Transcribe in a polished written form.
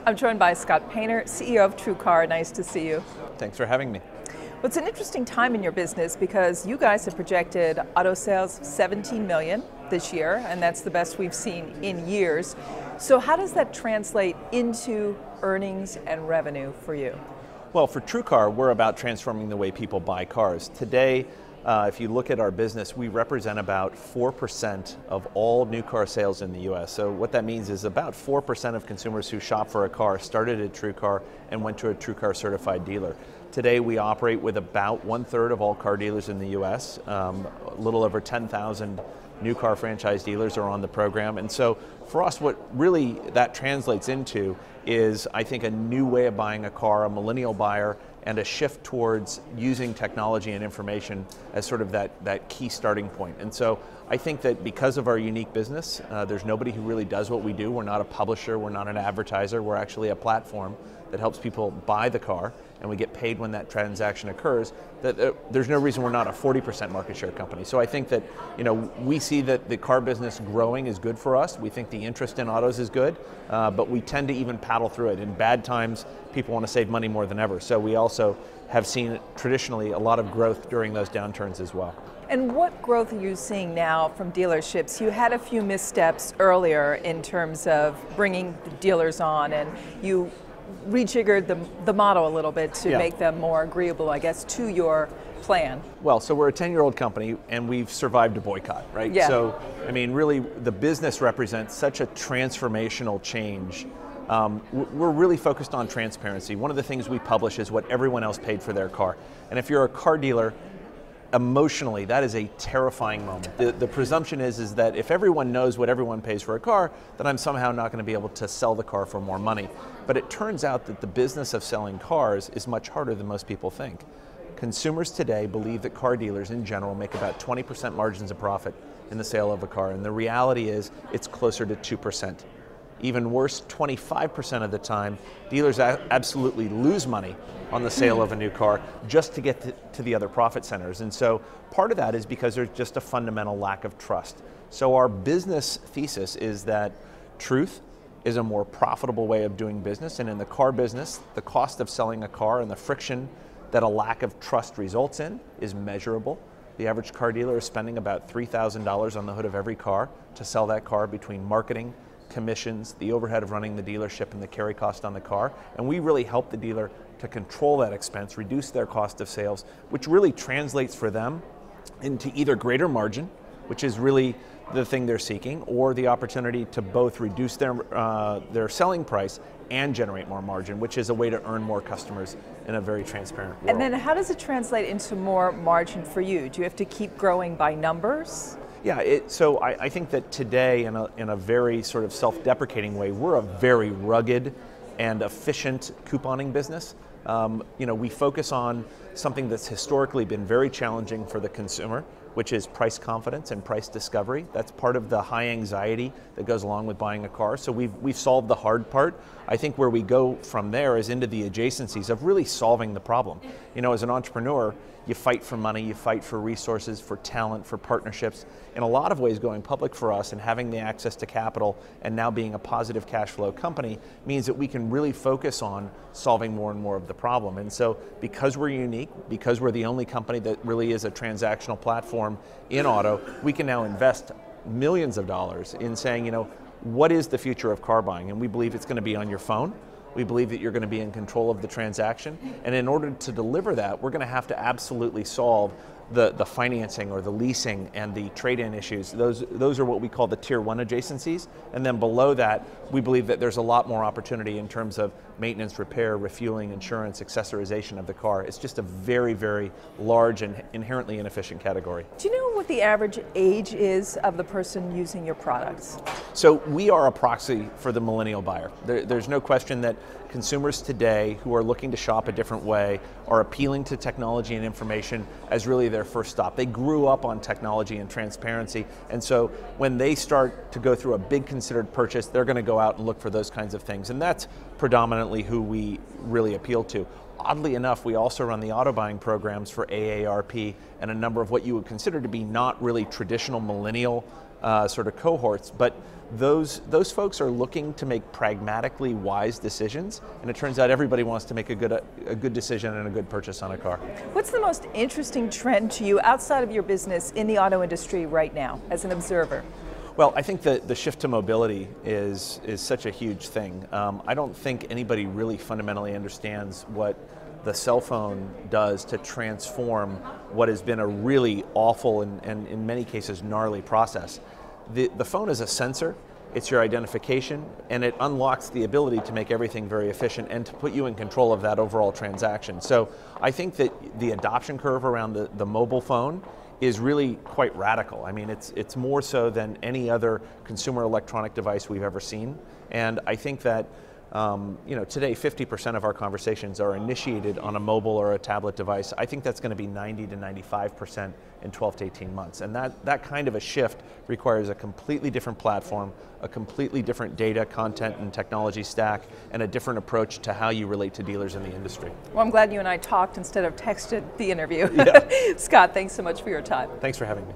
I'm joined by Scott Painter, CEO of TrueCar. Nice to see you. Thanks for having me. Well, it's an interesting time in your business because you guys have projected auto sales 17 million this year, and that's the best we've seen in years. So how does that translate into earnings and revenue for you? Well, for TrueCar, we're about transforming the way people buy cars. Today, if you look at our business, we represent about 4% of all new car sales in the US. So what that means is about 4% of consumers who shop for a car started at TrueCar and went to a TrueCar certified dealer. Today we operate with about 1/3 of all car dealers in the US. A little over 10,000 new car franchise dealers are on the program. And so for us, what really that translates into is, I think, a new way of buying a car, a millennial buyer, and a shift towards using technology and information as sort of that key starting point. And so I think that because of our unique business, there's nobody who really does what we do. We're not a publisher, we're not an advertiser, we're actually a platform that helps people buy the car, and we get paid when that transaction occurs. There's no reason we're not a 40% market share company. So I think that, we see that the car business growing is good for us. We think the interest in autos is good, but we tend to even paddle through it. In bad times, people want to save money more than ever. So we also have seen traditionally a lot of growth during those downturns as well. And what growth are you seeing now from dealerships? You had a few missteps earlier in terms of bringing the dealers on, and you rejiggered the model a little bit to make them more agreeable, I guess, to your plan. Well, so we're a 10-year-old company and we've survived a boycott, right? Yeah. So, I mean, really, the business represents such a transformational change. We're really focused on transparency. One of the things we publish is what everyone else paid for their car. And if you're a car dealer, emotionally, that is a terrifying moment. The presumption is that if everyone knows what everyone pays for a car, then I'm somehow not going to be able to sell the car for more money. But it turns out that the business of selling cars is much harder than most people think. Consumers today believe that car dealers in general make about 20% margins of profit in the sale of a car, and the reality is it's closer to 2%. Even worse, 25% of the time, dealers absolutely lose money on the sale of a new car just to get to the other profit centers. And so part of that is because there's just a fundamental lack of trust. So our business thesis is that truth is a more profitable way of doing business, and in the car business, the cost of selling a car and the friction that a lack of trust results in is measurable. The average car dealer is spending about $3,000 on the hood of every car to sell that car between marketing, commissions, the overhead of running the dealership, and the carry cost on the car. And we really help the dealer to control that expense, reduce their cost of sales, which really translates for them into either greater margin, which is really the thing they're seeking, or the opportunity to both reduce their selling price and generate more margin, which is a way to earn more customers in a very transparent world. And then how does it translate into more margin for you? Do you have to keep growing by numbers? Yeah, so I think that today, in a very sort of self-deprecating way, we're a very rugged and efficient couponing business. We focus on something that's historically been very challenging for the consumer, which is price confidence and price discovery. That's part of the high anxiety that goes along with buying a car. So we've solved the hard part. I think where we go from there is into the adjacencies of really solving the problem. As an entrepreneur, you fight for money, you fight for resources, for talent, for partnerships. In a lot of ways, going public for us and having the access to capital and now being a positive cash flow company means that we can really focus on solving more and more of the problem. And so because we're unique, because we're the only company that really is a transactional platform in auto, we can now invest millions of dollars in saying, what is the future of car buying? And we believe it's going to be on your phone. We believe that you're going to be in control of the transaction. And in order to deliver that, we're going to have to absolutely solve the financing or the leasing and the trade-in issues. Those are what we call the tier 1 adjacencies. And then below that, we believe that there's a lot more opportunity in terms of maintenance, repair, refueling, insurance, accessorization of the car. It's just a very, very large and inherently inefficient category. Do you know what the average age is of the person using your products? So we are a proxy for the millennial buyer. There's no question that consumers today who are looking to shop a different way are appealing to technology and information as really their first stop. They grew up on technology and transparency, and so when they start to go through a big considered purchase, they're going to go out and look for those kinds of things, and that's predominantly who we really appeal to. Oddly enough, we also run the auto buying programs for AARP and a number of what you would consider to be not really traditional millennial sort of cohorts, but those folks are looking to make pragmatically wise decisions, and it turns out everybody wants to make a good decision and a good purchase on a car. What's the most interesting trend to you outside of your business in the auto industry right now, as an observer? Well, I think that the shift to mobility is such a huge thing. I don't think anybody really fundamentally understands what the cell phone does to transform what has been a really awful and in many cases gnarly process. The phone is a sensor, it's your identification, and it unlocks the ability to make everything very efficient and to put you in control of that overall transaction. So I think that the adoption curve around the mobile phone is really quite radical. I mean, it's more so than any other consumer electronic device we've ever seen. And I think that today 50% of our conversations are initiated on a mobile or a tablet device. I think that's going to be 90 to 95% in 12 to 18 months. And that kind of a shift requires a completely different platform, a completely different data, content, and technology stack, and a different approach to how you relate to dealers in the industry. Well, I'm glad you and I talked instead of texted the interview. Yeah. Scott, thanks so much for your time. Thanks for having me.